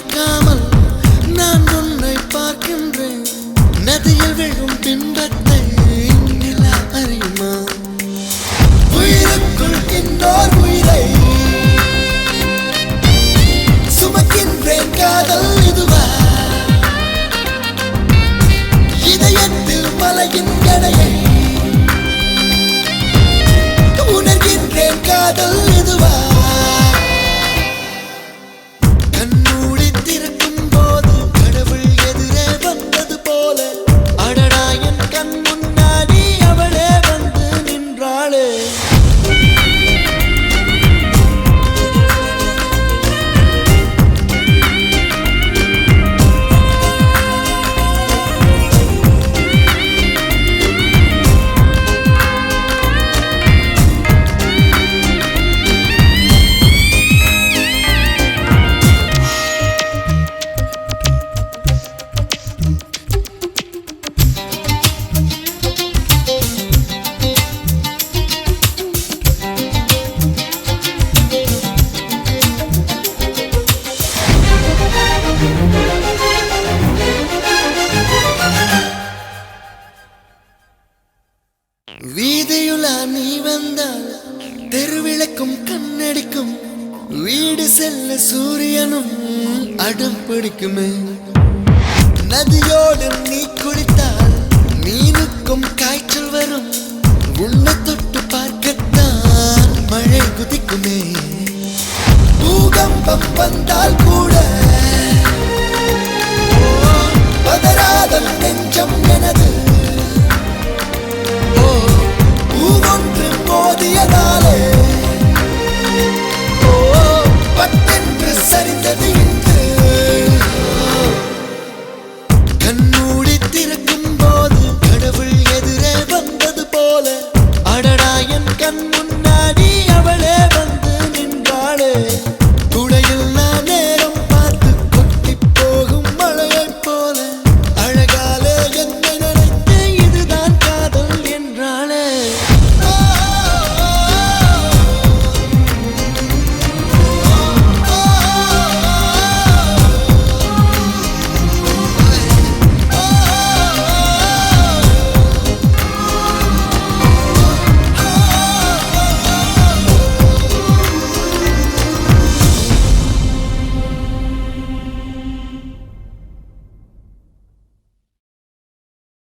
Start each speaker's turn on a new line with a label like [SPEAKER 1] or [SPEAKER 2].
[SPEAKER 1] பார்க்காமல் நான் உன்னை பார்க்கின்றேன். நதியில் விழும் பின்பத்தை நிலா அறியுமா? உயிருக்குள் இன்னோர் உயிரை சுமக்கின்றேன். காதல் இதுவா? இதயத்தில் மலையின் எடையை உணர்கின்றேன். காதல் இதுவா? கண்மூடி திறக்கும் போது கடவுள் எதிரே வந்தது போல அடடா என் கண் முன்னாடி அவளே வந்து நின்றாளே. வீதியுலா நீ வந்தால் தெருவிளக்கும் கண்ணடிக்கும். வீடு செல்ல சூரியனும் அடம் பிடிக்குமே. நதியோடு நீ குளித்தால் மீனுக்கும் காய்ச்சல் வரும். உன்னை தொட்டு பார்க்கத்தான் மழை குதிக்குமே. பூகம்பம் வந்தால்